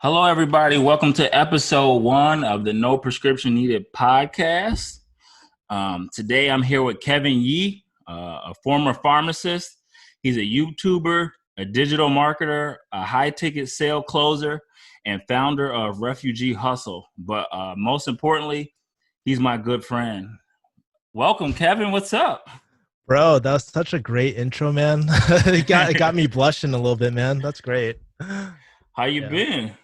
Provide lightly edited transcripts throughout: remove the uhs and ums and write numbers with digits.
Hello, everybody. Welcome to episode 1 of the No Prescription Needed podcast. Today, I'm here with Kevin Yee, a former pharmacist. He's a YouTuber, a digital marketer, a high-ticket sale closer, and founder of Refugee Hustle. But most importantly, he's my good friend. Welcome, Kevin. What's up? Bro, that was such a great intro, man. It got me blushing a little bit, man. That's great. How you Yeah. been?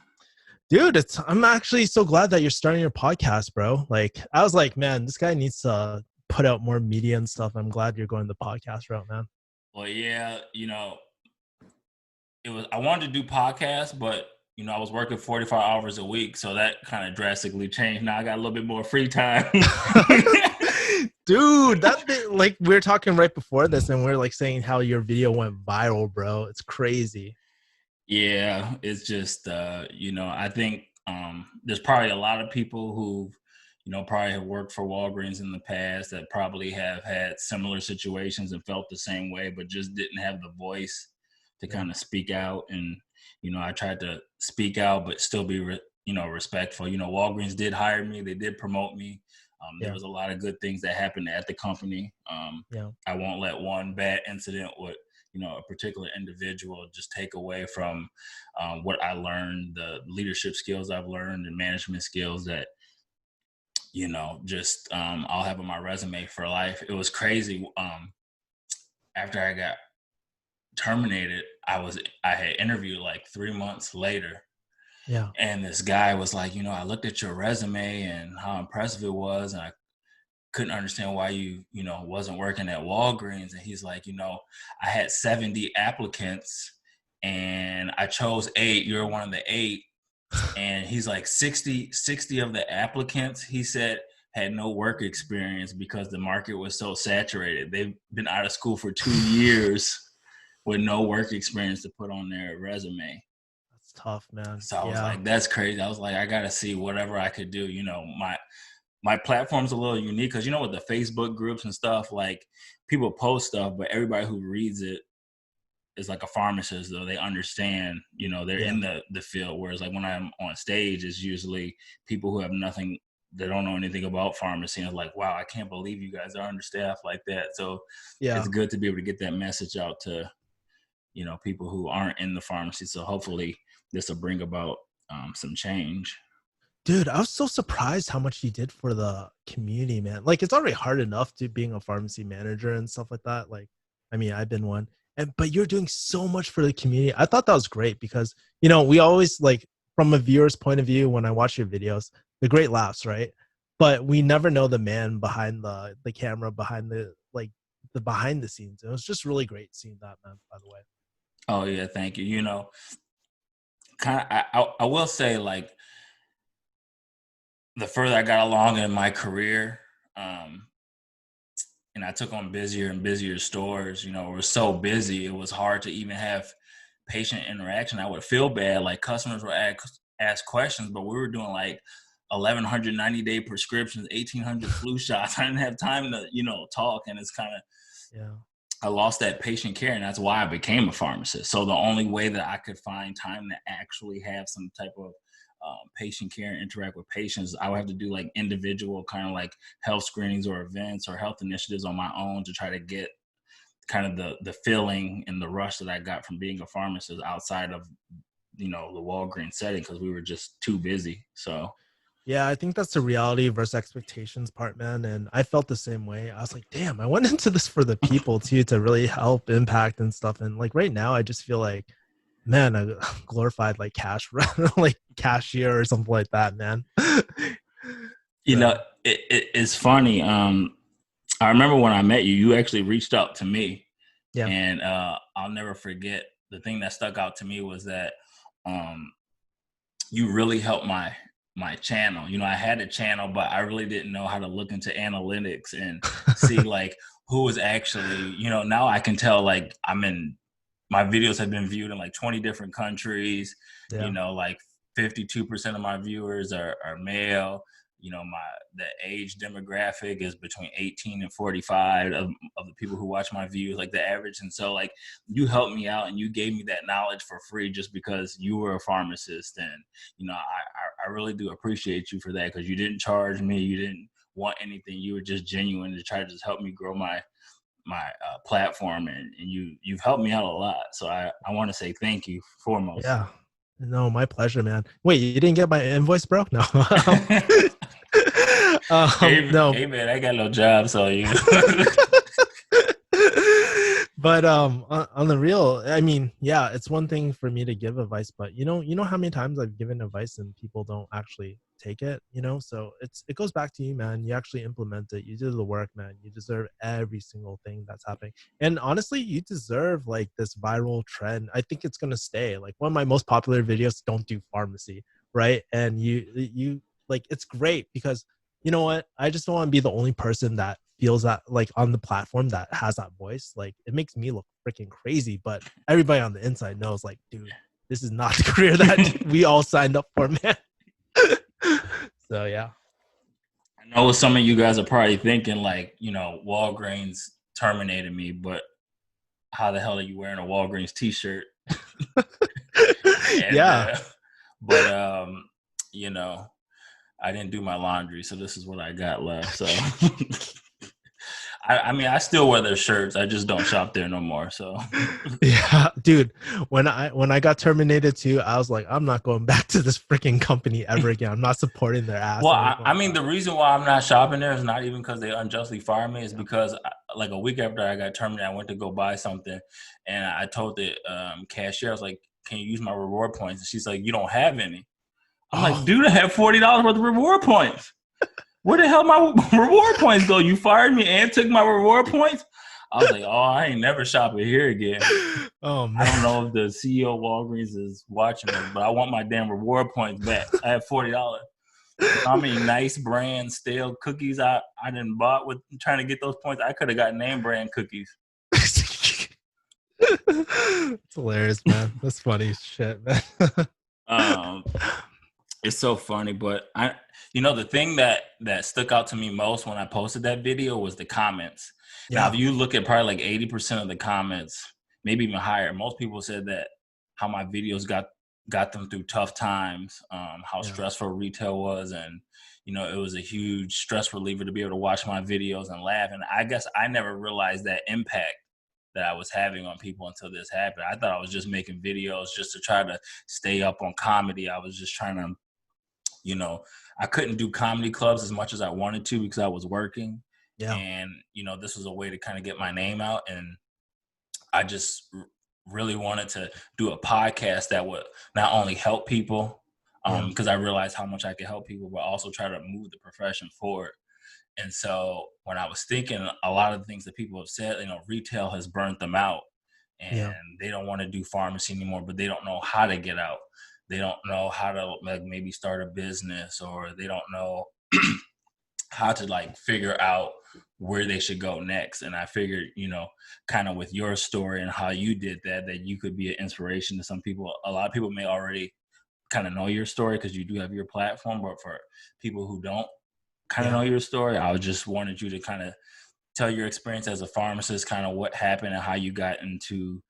Dude, I'm actually so glad that you're starting your podcast, bro. Like I was like, man, this guy needs to put out more media and stuff. I'm glad you're going the podcast route, man. Well, yeah, I wanted to do podcasts, but I was working 45 hours a week, so that kind of drastically changed. Now I got a little bit more free time. Dude, like we were talking right before this and we are like saying how your video went viral, bro. It's crazy. Yeah, it's just I think there's probably a lot of people who probably have worked for Walgreens in the past that probably have had similar situations and felt the same way, but just didn't have the voice to Yeah. kind of speak out. And I tried to speak out but still be respectful. Walgreens did hire me, they did promote me. There Yeah. was a lot of good things that happened at the company. Yeah. I won't let one bad incident with a particular individual just take away from what I learned, the leadership skills I've learned, and management skills that just I'll have on my resume for life. It was crazy. After I got terminated, I had interviewed like 3 months later. Yeah. And this guy was like, I looked at your resume and how impressive it was, and I couldn't understand why you wasn't working at Walgreens. And he's like, I had 70 applicants and I chose 8. You're one of the 8. And he's like 60 of the applicants, he said, had no work experience because the market was so saturated. They've been out of school for 2 years with no work experience to put on their resume. That's tough, man. So I was Yeah. like, that's crazy. I was like, I got to see whatever I could do. My platform's a little unique because with the Facebook groups and stuff, like people post stuff, but everybody who reads it is like a pharmacist, though. They understand, they're Yeah. in the field. Whereas like when I'm on stage, it's usually people who have nothing, they don't know anything about pharmacy. And it's like, wow, I can't believe you guys are understaffed like that. So it's Yeah. good to be able to get that message out to, people who aren't in the pharmacy. So hopefully this will bring about some change. Dude, I was so surprised how much you did for the community, man. Like, it's already hard enough to being a pharmacy manager and stuff like that. Like, I mean, I've been one, but you're doing so much for the community. I thought that was great because, we always like from a viewer's point of view, when I watch your videos, the great laughs, right? But we never know the man behind the camera, behind the behind the scenes. It was just really great seeing that, man, by the way. Oh yeah, thank you. Kind of, I will say, like, the further I got along in my career, and I took on busier and busier stores, it was so busy, it was hard to even have patient interaction. I would feel bad, like customers would ask questions, but we were doing like 1,100 90-day prescriptions, 1,800 flu shots. I didn't have time to, talk, and it's kind of, Yeah. I lost that patient care, and that's why I became a pharmacist. So the only way that I could find time to actually have some type of patient care and interact with patients, I would have to do like individual kind of like health screenings or events or health initiatives on my own to try to get kind of the feeling and the rush that I got from being a pharmacist outside of the Walgreens setting, because we were just too busy. So Yeah, I think that's the reality versus expectations part, man. And I felt the same way. I was like, damn, I went into this for the people too, to really help impact and stuff. And like right now, I just feel like, man, I glorified like like cashier or something like that, man. So, it's funny. I remember when I met you, you actually reached out to me, yeah, and I'll never forget, the thing that stuck out to me was that you really helped my channel. I had a channel, but I really didn't know how to look into analytics and see like who was actually, now I can tell, like, my videos have been viewed in like 20 different countries, yeah, like 52% of my viewers are male. the age demographic is between 18 and 45 of the people who watch my views, like the average. And so like you helped me out and you gave me that knowledge for free just because you were a pharmacist. And I really do appreciate you for that, because you didn't charge me, you didn't want anything, you were just genuine to try to just help me grow my platform, and you've helped me out a lot. So I want to say thank you foremost. Yeah. No, my pleasure, man. Wait, you didn't get my invoice, bro? No. No. Hey man, I got no job, so you. But on the real, I mean, yeah, it's one thing for me to give advice, but you know how many times I've given advice and people don't actually take it, so it goes back to you, man. You actually implement it, you do the work, man. You deserve every single thing that's happening. And honestly, you deserve like this viral trend. I think it's gonna stay. Like one of my most popular videos, don't do pharmacy, right? And you like, it's great because you know what? I just don't want to be the only person that feels that like on the platform that has that voice. Like it makes me look freaking crazy, but everybody on the inside knows like, dude, this is not the career that we all signed up for, man. So yeah. I know some of you guys are probably thinking like, Walgreens terminated me, but how the hell are you wearing a Walgreens t-shirt? And, Yeah. But I didn't do my laundry, so this is what I got left. So I mean, I still wear their shirts. I just don't shop there no more. So Yeah, dude, when I got terminated too, I was like, I'm not going back to this freaking company ever again. I'm not supporting their ass. well, Or anything I like mean, that. the reason why I'm not shopping there is not even because they unjustly fired me. It's because like a week after I got terminated, I went to go buy something, and I told the cashier, I was like, "Can you use my reward points?" And she's like, "You don't have any." I'm like, Oh, "Dude, I have $40 worth of reward points. Where the hell my reward points go? You fired me and took my reward points." I was like, "Oh, I ain't never shopping here again." oh I don't man. know if the CEO of Walgreens is watching this, but I want my damn reward points back. I have $40. How many nice brand stale cookies I didn't bought with trying to get those points? I could have got name brand cookies. It's hilarious, man. That's funny as shit, man. Um, it's so funny, but the thing that stuck out to me most when I posted that video was the comments. Now, Yeah, if you look at probably like 80% of the comments, maybe even higher, most people said that how my videos got them through tough times, how yeah, stressful retail was, and it was a huge stress reliever to be able to watch my videos and laugh. And I guess I never realized that impact that I was having on people until this happened. I thought I was just making videos just to try to stay up on comedy. I was just trying to, I couldn't do comedy clubs as much as I wanted to because I was working. yeah, And, this was a way to kind of get my name out. And I just really wanted to do a podcast that would not only help people, yeah, because I realized how much I could help people, but also try to move the profession forward. And so when I was thinking, a lot of the things that people have said, retail has burnt them out yeah, and they don't want to do pharmacy anymore, but they don't know how to get out. They don't know how to like maybe start a business, or they don't know how to like figure out where they should go next. And I figured, kind of with your story and how you did that you could be an inspiration to some people. A lot of people may already kind of know your story because you do have your platform, but for people who don't kind of yeah. know your story, I just wanted you to kind of tell your experience as a pharmacist, kind of what happened and how you got into,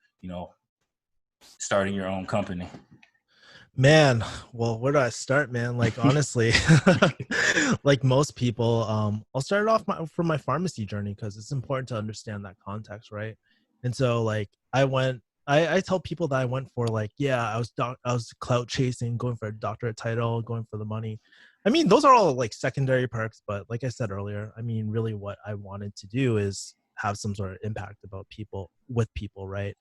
starting your own company. Man, well, where do I start, man? Like honestly, like most people, I'll start it off from my pharmacy journey because it's important to understand that context, right? And so, like, I tell people that I went for like, yeah, I was clout chasing, going for a doctorate title, going for the money. I mean, those are all like secondary perks, but like I said earlier, I mean, really, what I wanted to do is have some sort of impact about people with people, right?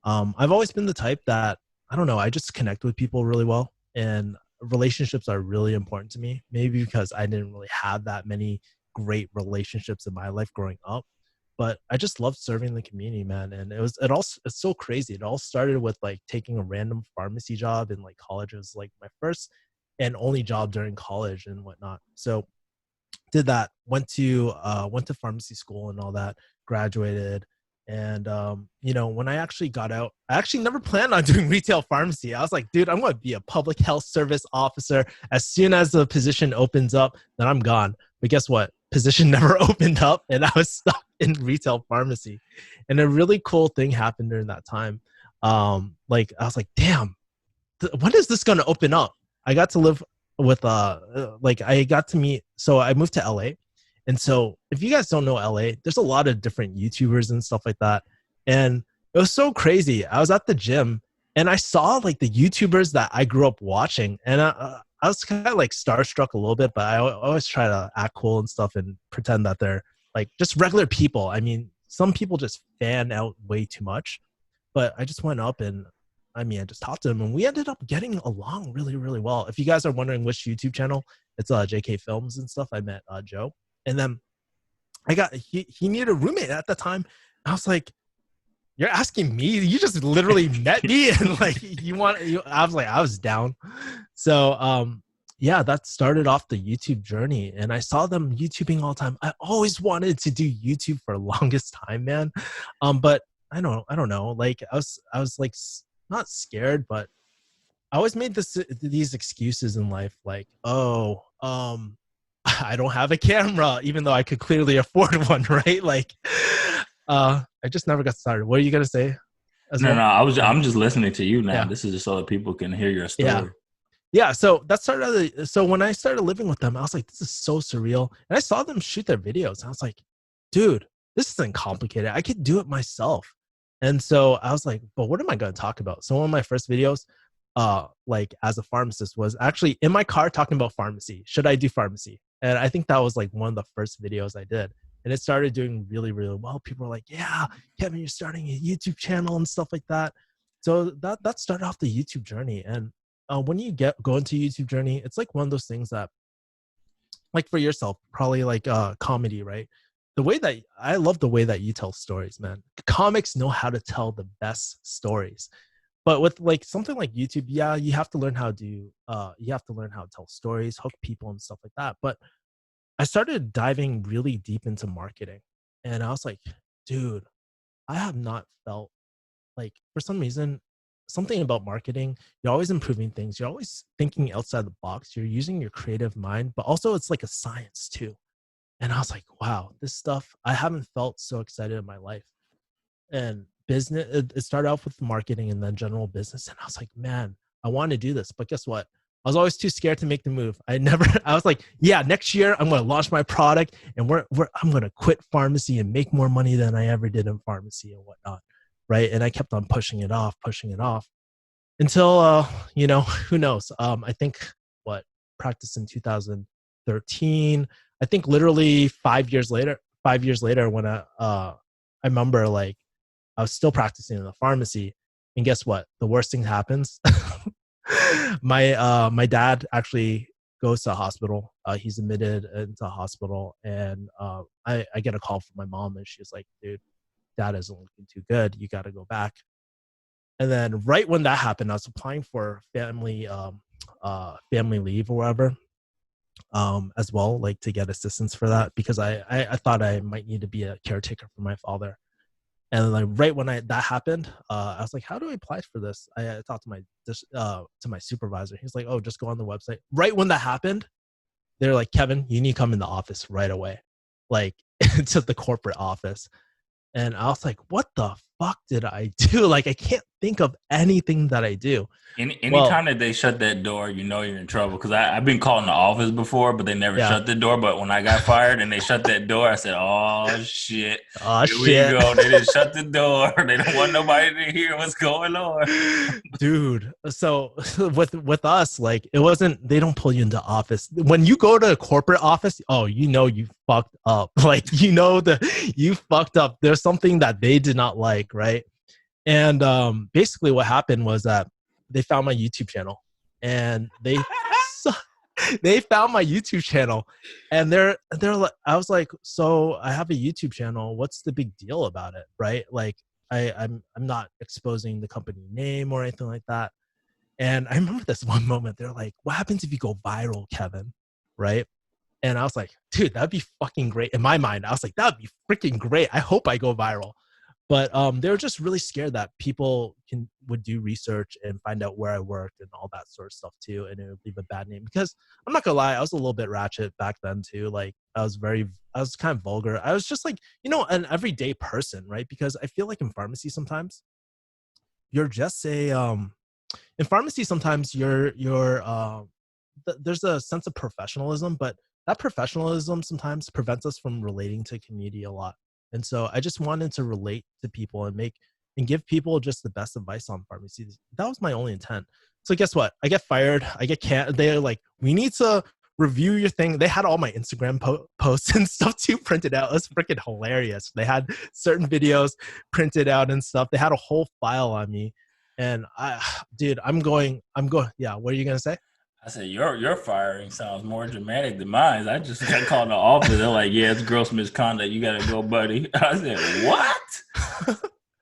I've always been the type that I don't know. I just connect with people really well, and relationships are really important to me. Maybe because I didn't really have that many great relationships in my life growing up, but I just loved serving the community, man. And it's so crazy. It all started with like taking a random pharmacy job in like college. It was like my first and only job during college and whatnot. So did that. Went to pharmacy school and all that. Graduated. And you know, when I actually got out, I actually never planned on doing retail pharmacy. I was like, dude, I'm going to be a public health service officer. As soon as the position opens up, then I'm gone. But guess what? Position never opened up, and I was stuck in retail pharmacy. And a really cool thing happened during that time. Like I was like, damn, when is this going to open up? I got to live with like I got to meet. So I moved to LA, and so if you guys don't know LA, there's a lot of different YouTubers and stuff like that. And it was so crazy. I was at the gym and I saw like the YouTubers that I grew up watching, and I was kind of like starstruck a little bit, but I always try to act cool and stuff and pretend that they're like just regular people. I mean, some people just fan out way too much, but I just went up and I mean, I just talked to him and we ended up getting along really, really well. If you guys are wondering which YouTube channel, it's JK Films and stuff. I met Joe. And then he needed a roommate at the time. I was like, you're asking me? You just literally met me and like I was like, I was down. So yeah, that started off the YouTube journey. And I saw them YouTubing all the time. I always wanted to do YouTube for the longest time, man. But I don't know. Like I was like not scared, but I always made these excuses in life, like, oh, I don't have a camera, even though I could clearly afford one, right? Like, I just never got started. What are you gonna say? As No, well? no, I'm just listening to you now. Yeah, This is just so that people can hear your yeah, story. yeah. So that started. So when I started living with them, I was like, this is so surreal, and I saw them shoot their videos. And I was like, dude, this isn't complicated. I could do it myself. And so I was like, but what am I going to talk about? So one of my first videos, like as a pharmacist, was actually in my car talking about pharmacy. Should I do pharmacy? And I think that was like one of the first videos I did. And it started doing really, really well. People were like, yeah, Kevin, you're starting a YouTube channel and stuff like that. So that started off the YouTube journey. And when you go into YouTube journey, it's like one of those things that, like for yourself, probably like comedy, right? The way that I love the way that you tell stories, man. Comics know how to tell the best stories. But with like something like YouTube, yeah, you have to learn how to you have to learn how to tell stories, hook people and stuff like that. But I started diving really deep into marketing. And I was like, dude, I have not felt like for some reason something about marketing, you're always improving things, you're always thinking outside the box, you're using your creative mind, but also it's like a science too. And I was like, wow, this stuff, I haven't felt so excited in my life. And business, it started off with marketing and then general business. And I was like, man, I want to do this. But guess what? I was always too scared to make the move. I was like, yeah, next year I'm going to launch my product and I'm going to quit pharmacy and make more money than I ever did in pharmacy and whatnot. Right. And I kept on pushing it off until, you know, who knows? I think what practice in 2013, I think literally 5 years later when I remember like I was still practicing in the pharmacy, and guess what? The worst thing happens. My dad actually goes to a hospital. He's admitted into a hospital, and I get a call from my mom, and she's like, "Dude, dad isn't looking too good. You got to go back." And then right when that happened, I was applying for family leave or whatever, as well, like to get assistance for that because I thought I might need to be a caretaker for my father. And like right when that happened, I was like, "How do I apply for this?" I talked to my supervisor. He's like, "Oh, just go on the website." Right when that happened, they're like, "Kevin, you need to come in the office right away," like to the corporate office. And I was like, "What the fuck did I do?" Like, I can't think of anything that I do. Well, Anytime that they shut that door, you know you're in trouble. Because I've been called in the office before, but they never yeah. shut the door. But when I got fired and they shut that door, I said, "Oh shit, Oh here we shit. go." They didn't shut the door. They don't want nobody to hear what's going on. Dude, so with us, like it wasn't, they don't pull you into office when you go to a corporate office. Oh, you know, you fucked up. Like, you know, you fucked up. There's something that they did not like, right? And basically what happened was that they found my YouTube channel, and they found my YouTube channel, and they're like, I was like, "So I have a YouTube channel. What's the big deal about it?" Right? Like I'm not exposing the company name or anything like that. And I remember this one moment. They're like, "What happens if you go viral, Kevin?" Right? And I was like, "Dude, that'd be fucking great." In my mind, I was like, "That'd be freaking great. I hope I go viral." But they were just really scared that people would do research and find out where I worked and all that sort of stuff too, and it would leave a bad name. Because I'm not gonna lie, I was a little bit ratchet back then too. Like I was kind of vulgar. I was just like, an everyday person, right? Because I feel like in pharmacy sometimes you're just in pharmacy sometimes there's a sense of professionalism, but that professionalism sometimes prevents us from relating to community a lot. And so I just wanted to relate to people and give people just the best advice on pharmacy. That was my only intent. So guess what? I get fired. I get can't. They're like, we need to review your thing. They had all my Instagram posts and stuff too printed out. It was freaking hilarious. They had certain videos printed out and stuff. They had a whole file on me. And dude, I'm going. Yeah. What are you gonna say? I said, your firing sounds more dramatic than mine. I just got called in the office. They're like, yeah, it's gross misconduct. You got to go, buddy. I said, what?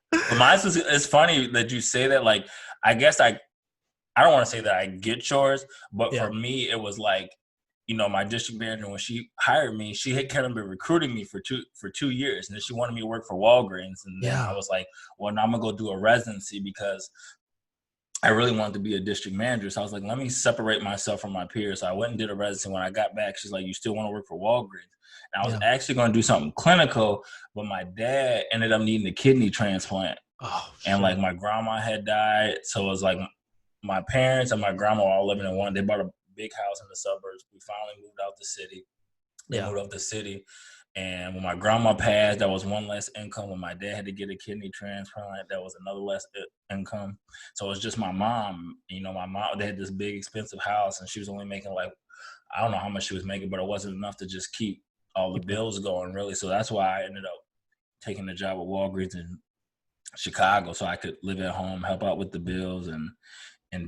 But mine is, it's funny that you say that. Like, I guess I don't want to say that I get yours, but Yeah. for me, it was like, my district manager, when she hired me, she had kind of been recruiting me for 2 years. And then she wanted me to work for Walgreens. And then I Yeah. was like, well, now I'm going to go do a residency because I really wanted to be a district manager. So I was like, let me separate myself from my peers. So I went and did a residency. When I got back, she's like, you still want to work for Walgreens? And I was Yeah. actually going to do something clinical, but my dad ended up needing a kidney transplant. Oh And like shit. my grandma had died. So it was like my parents and my grandma were all living in one. They bought a big house in the suburbs. We finally moved out the city. They Yeah. moved out the city. And when my grandma passed, that was one less income. When my dad had to get a kidney transplant, that was another less income. So it was just my mom. My mom, they had this big expensive house, and she was only making like, I don't know how much she was making, but it wasn't enough to just keep all the Keep up. bills going, really. So that's why I ended up taking the job at Walgreens in Chicago, so I could live at home, help out with the bills, and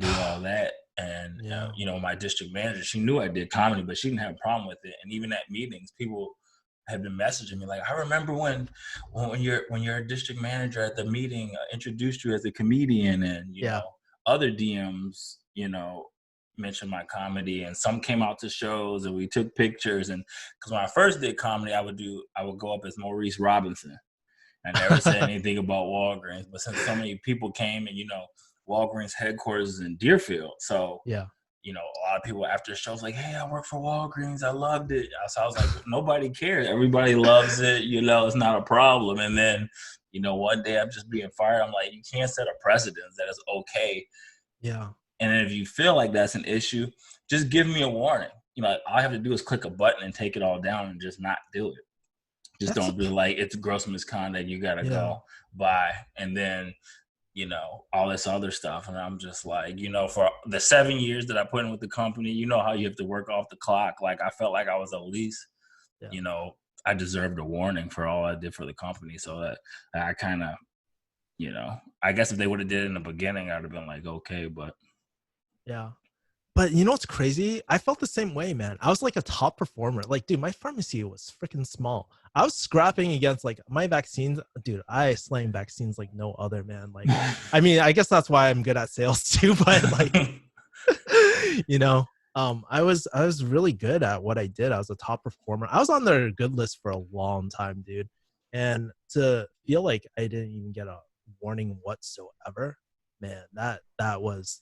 do all that. And Yeah. my district manager, she knew I did comedy, but she didn't have a problem with it. And even at meetings, people have been messaging me like, I remember when your district manager at the meeting introduced you as a comedian, and Yeah. other DMs mentioned my comedy, and some came out to shows, and we took pictures. And because when I first did comedy, I would go up as Maurice Robinson. I never said anything about Walgreens, but since so many people came, and Walgreens headquarters is in Deerfield, so Yeah. a lot of people after the show's like, hey, I work for Walgreens. I loved it. So I was like, nobody cares. Everybody loves it. It's not a problem. And then, one day I'm just being fired. I'm like, you can't set a precedent that is okay. Yeah. And then if you feel like that's an issue, just give me a warning. All I have to do is click a button and take it all down and just not do it. Just That's don't be like, it's gross misconduct. You got to yeah. go. Bye. And then all this other stuff. And I'm just like, for the 7 years that I put in with the company, how you have to work off the clock. Like, I felt like I was at least, Yeah. I deserved a warning for all I did for the company. So that I kind of, I guess if they would have did it in the beginning, I'd have been like, okay, but. Yeah. But you know what's crazy? I felt the same way, man. I was like a top performer. Like, dude, my pharmacy was freaking small. I was scrapping against like my vaccines. Dude, I slang vaccines like no other, man. Like, I mean, I guess that's why I'm good at sales too, but like, you know, I was really good at what I did. I was a top performer. I was on their good list for a long time, dude. And to feel like I didn't even get a warning whatsoever, man, that was,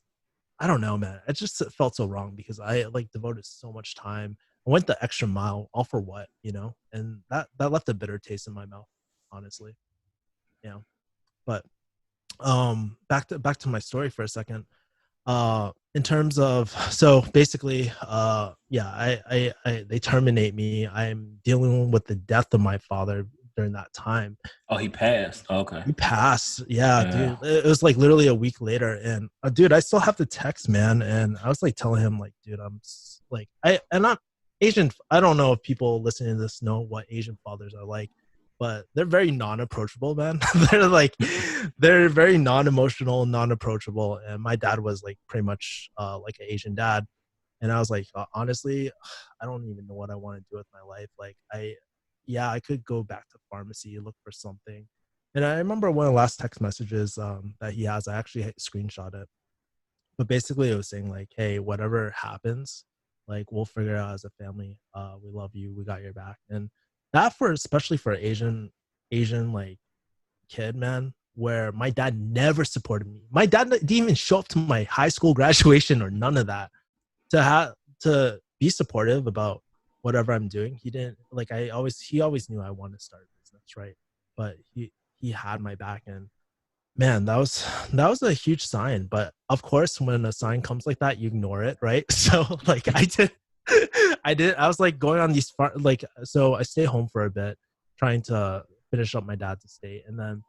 I don't know, man. It just felt so wrong because I like devoted so much time. I went the extra mile, all for what, and that left a bitter taste in my mouth, honestly. Yeah. But back to my story for a second. In terms of, so basically, yeah, I they terminate me. I'm dealing with the death of my father during that time. Oh, he passed. Okay. He passed. Yeah, Yeah. dude. It was like literally a week later. And dude, I still have the text, man. And I was like telling him, like, dude, like, I'm not Asian. I don't know if people listening to this know what Asian fathers are like, but they're very non-approachable, man. they're like, they're very non-emotional, non-approachable. And my dad was like pretty much like an Asian dad. And I was like, honestly, I don't even know what I want to do with my life. Like, yeah, I could go back to pharmacy, look for something. And I remember one of the last text messages that he has, I actually screenshot it. But basically it was saying like, hey, whatever happens, like we'll figure it out as a family. We love you. We got your back. And that, for especially for Asian like kid, man, where my dad never supported me. My dad didn't even show up to my high school graduation or none of that to be supportive about whatever I'm doing. He didn't like he always knew I wanted to start a business, right? But he had my back, and man, that was a huge sign. But of course, when a sign comes like that, you ignore it, right? So like I was like going on these so I stay home for a bit, trying to finish up my dad's estate, and then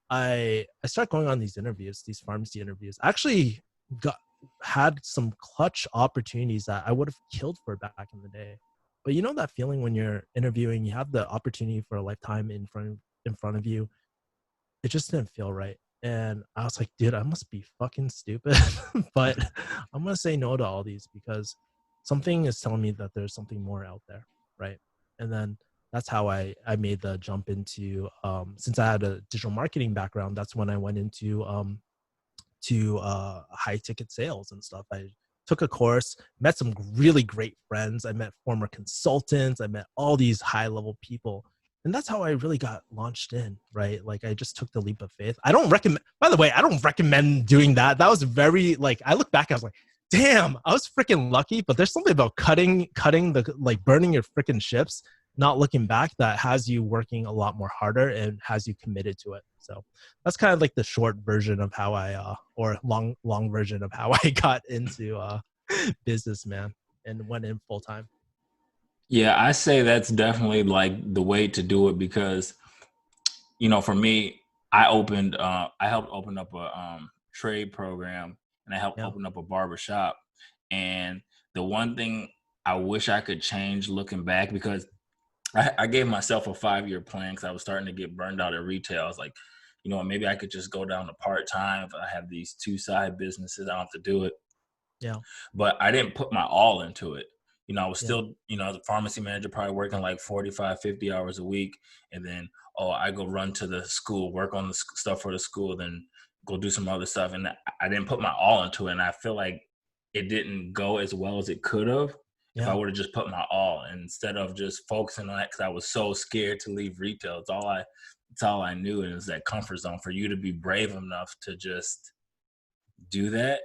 I start going on these interviews, these pharmacy interviews. I actually got had some clutch opportunities that I would have killed for back in the day. But you know that feeling when you're interviewing, you have the opportunity for a lifetime in front of you. It just didn't feel right. And I was like, dude, I must be fucking stupid. But I'm gonna say no to all these because something is telling me that there's something more out there, right? And then that's how I made the jump into since I had a digital marketing background, that's when I went into high ticket sales and stuff. I took a course, met some really great friends. I met former consultants. I met all these high level people. And that's how I really got launched in, right? Like I just took the leap of faith. I don't recommend, by the way, I don't recommend doing that. That was very like, I look back, I was like, damn, I was freaking lucky, but there's something about cutting the, like burning your freaking ships, not looking back, that has you working a lot more harder and has you committed to it. So that's kind of like the short version of how or long version of how I got into business, man, and went in full time. Yeah, I say that's definitely like the way to do it because, for me, I helped open up a trade program and I helped Yeah. open up a barber shop. And the one thing I wish I could change looking back, because I gave myself a 5-year plan because I was starting to get burned out at retail. I was like, maybe I could just go down to part-time. If I have these 2 side businesses, I don't have to do it. Yeah. But I didn't put my all into it. I was Yeah. still, as a pharmacy manager, probably working like 45, 50 hours a week. And then, I go run to the school, work on the stuff for the school, then go do some other stuff. And I didn't put my all into it. And I feel like it didn't go as well as it could have if I Yeah. would have just put my all instead of just focusing on that, because I was so scared to leave retail. It's all I knew. And it's that comfort zone. For you to be brave enough to just do that,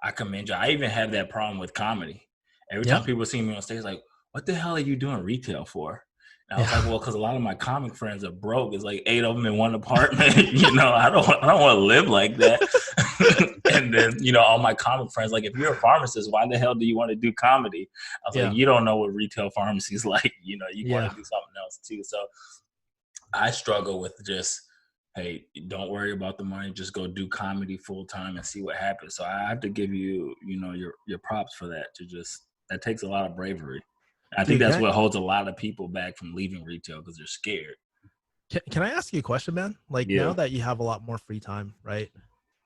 I commend you. I even have that problem with comedy. Every Yeah. time people see me on stage, like, what the hell are you doing retail for? And I was like, Yeah. well, because a lot of my comic friends are broke. It's like 8 of them in one apartment. I don't want to live like that. And then, all my comic friends, like, if you're a pharmacist, why the hell do you want to do comedy? I was like, Yeah. you don't know what retail pharmacy is like. You want Yeah. to do something else too. So I struggle with just, hey, don't worry about the money. Just go do comedy full time and see what happens. So I have to give you, your props for that. That takes a lot of bravery. I think Dude, that's what holds a lot of people back from leaving retail, because they're scared. can I ask you a question, man? Like now Yeah. that you have a lot more free time, right?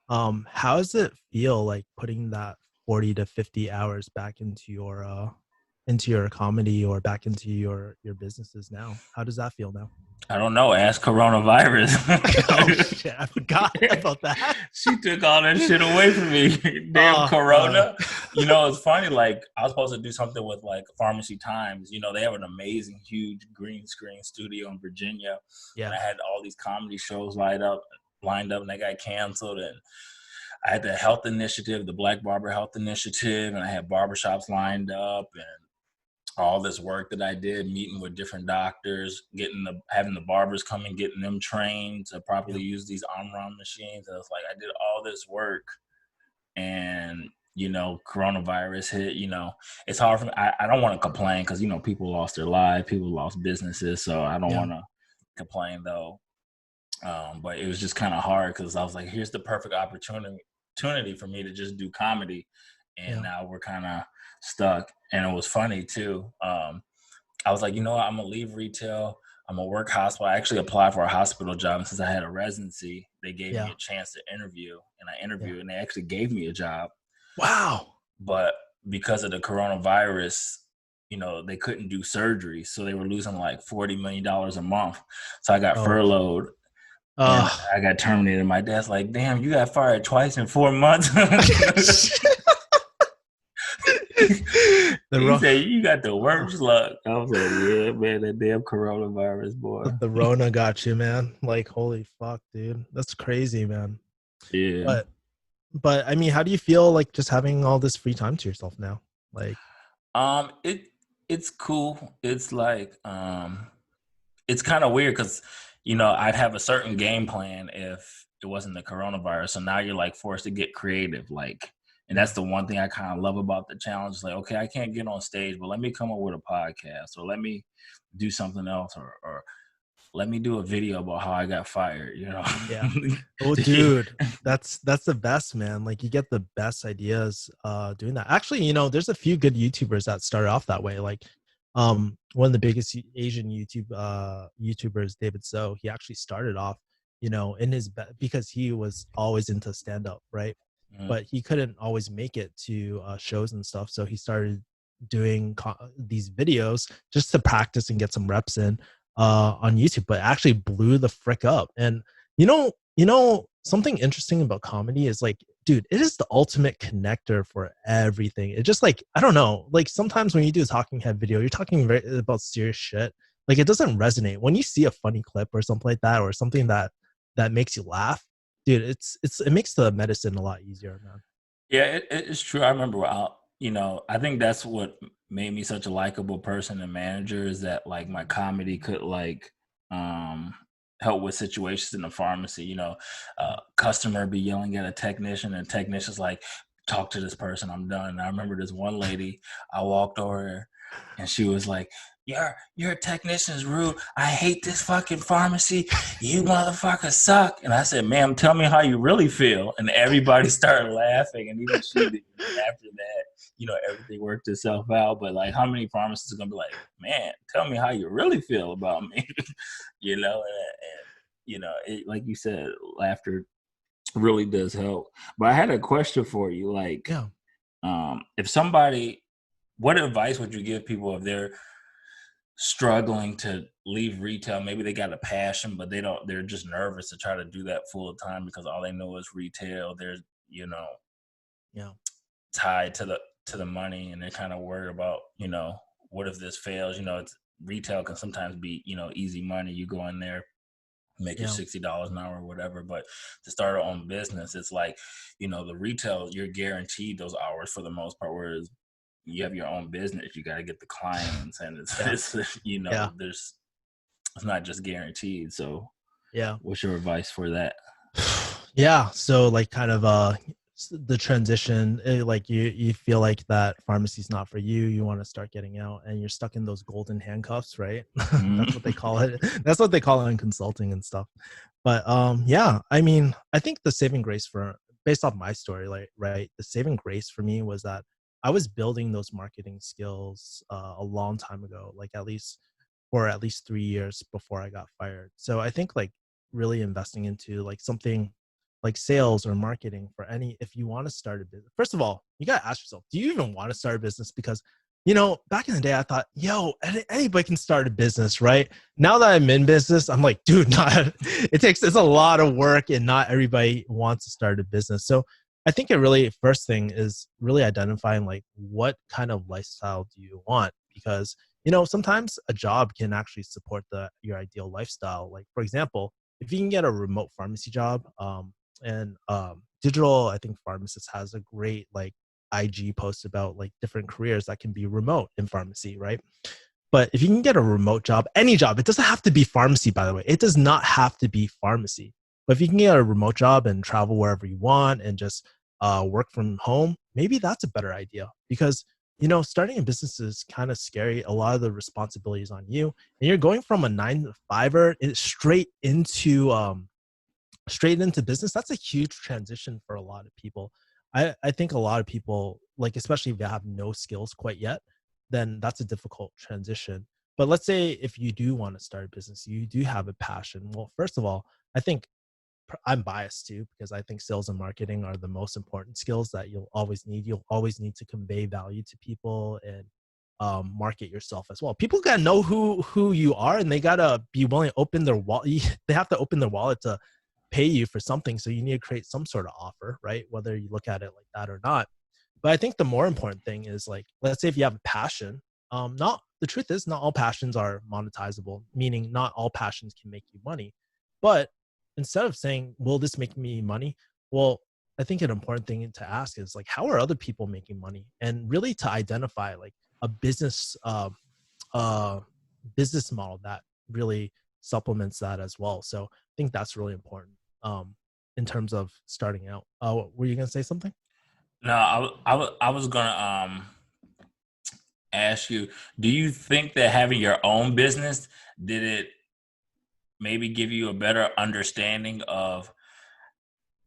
How does it feel like putting that 40 to 50 hours back into your comedy or back into your businesses now? How does that feel now? I don't know. Ask coronavirus. Oh shit, I forgot about that. She took all that shit away from me. Damn Oh, Corona. It's funny. Like, I was supposed to do something with like Pharmacy Times. They have an amazing, huge green screen studio in Virginia. And yeah, I had all these comedy shows lined up, and they got canceled. And I had the health initiative, the Black Barber Health Initiative, and I had barbershops lined up, and all this work that I did, meeting with different doctors, having the barbers come and getting them trained to yeah, properly use these on-run machines. And it's like, I did all this work, and coronavirus hit. It's hard for me. I don't want to complain because people lost their lives, people lost businesses, so I don't yeah, want to complain though. But it was just kind of hard because I was like, here's the perfect opportunity for me to just do comedy, and yeah, now we're kind of stuck. And it was funny too. I was like, what? I'm gonna leave retail. I'm gonna work hospital. I actually applied for a hospital job, and since I had a residency, they gave me yeah, a chance to interview, and I yeah. interviewed, and they actually gave me a job. Wow. But because of the coronavirus, they couldn't do surgery, so they were losing like $40 million a month. So I got Oh. furloughed and Uh. I got terminated. My dad's like, "Damn, you got fired twice in 4 months." The He ro- said, "You got the worst luck." I was like, "Yeah, man, that damn coronavirus, boy." the Rona got you, man. Like, holy fuck, dude. That's crazy, man. Yeah. But I mean, how do you feel like just having all this free time to yourself now? Like, It's cool. It's like it's kind of weird because I'd have a certain game plan if it wasn't the coronavirus. So now you're like forced to get creative, like, and yeah, that's the one thing I kind of love about the challenge. Like, okay, I can't get on stage, but let me come up with a podcast, or let me do something else, or let me do a video about how I got fired. yeah. Oh, dude, that's the best, man. Like, you get the best ideas doing that. Actually, there's a few good YouTubers that started off that way. Like, one of the biggest Asian YouTubers, David So, he actually started off, in his because he was always into stand up, right? Mhm. But he couldn't always make it to shows and stuff, so he started doing these videos just to practice and get some reps in on YouTube, but actually blew the frick up. And something interesting about comedy is like, dude, it is the ultimate connector for everything. It just like, I don't know, like sometimes when you do a talking head video, you're talking about serious shit. Like it doesn't resonate when you see a funny clip or something like that, or something that makes you laugh, dude. It makes the medicine a lot easier, man. Yeah, it's true. I remember, I think that's what made me such a likable person and manager, is that like my comedy could like um help with situations in the pharmacy. Customer be yelling at a technician, and technician's like, "Talk to this person. I'm done." And I remember this one lady. I walked over, and she was like, "Your technician's rude. I hate this fucking pharmacy. You motherfuckers suck." And I said, "Ma'am, tell me how you really feel." And everybody started laughing, and even she did. And after that, everything worked itself out. But like, how many pharmacists are gonna be like, "Man, tell me how you really feel about me?" Like you said, laughter really does help. But I had a question for you. Like, Yeah. if somebody, what advice would you give people if they're struggling to leave retail? Maybe they got a passion, but they're just nervous to try to do that full time because all they know is retail. They're, you know, Yeah. tied to the money, and they're kind of worried about, what if this fails? It's retail can sometimes be, easy money. You go in there, make your Yeah. $60 an hour or whatever. But to start our own business, it's like, the retail, you're guaranteed those hours for the most part, whereas you have your own business, you got to get the clients, and Yeah. it's Yeah. there's it's not just guaranteed. So Yeah. what's your advice for that? Yeah, so like kind of the transition, like you feel like that pharmacy's not for you, you want to start getting out, and you're stuck in those golden handcuffs, right? That's what they Mhm. call it. That's what they call it in consulting and stuff. But yeah, I mean, I think the saving grace for, based off my story, like, right, the saving grace for me was that I was building those marketing skills a long time ago, like at least 3 years before I got fired. So I think like really investing into like something like sales or marketing for any, if you want to start a business, first of all, you got to ask yourself, do you even want to start a business? Because back in the day I thought, yo, anybody can start a business, right? Now that I'm in business, I'm like, dude, not it's a lot of work, and not everybody wants to start a business. So I think it really, first thing is really identifying like what kind of lifestyle do you want? Because sometimes a job can actually support your ideal lifestyle. Like, for example, if you can get a remote pharmacy job, and digital, I think Pharmacist has a great like IG post about like different careers that can be remote in pharmacy, right? But if you can get a remote job, any job, it doesn't have to be pharmacy, by the way. It does not have to be pharmacy. But if you can get a remote job and travel wherever you want and just work from home, maybe that's a better idea, because starting a business is kind of scary. A lot of the responsibilities on you, and you're going from a 9 to 5er straight into business. That's a huge transition for a lot of people. I think a lot of people, like, especially if they have no skills quite yet, then that's a difficult transition. But let's say if you do want to start a business, you do have a passion. Well, first of all, I think I'm biased too, because I think sales and marketing are the most important skills that you'll always need. You'll always need to convey value to people and market yourself as well. People gotta know who you are, and they gotta be willing to open their wallet. They have to open their wallet to pay you for something. So you need to create some sort of offer, right? Whether you look at it like that or not. But I think the more important thing is like, let's say if you have a passion, not the truth is not all passions are monetizable, meaning not all passions can make you money. But instead of saying, will this make me money? Well, I think an important thing to ask is like, how are other people making money? And really to identify like a uh, business model that really supplements that as well. So I think that's really important in terms of starting out. Were you going to say something? No, I was gonna ask you, do you think that having your own business, did it maybe give you a better understanding of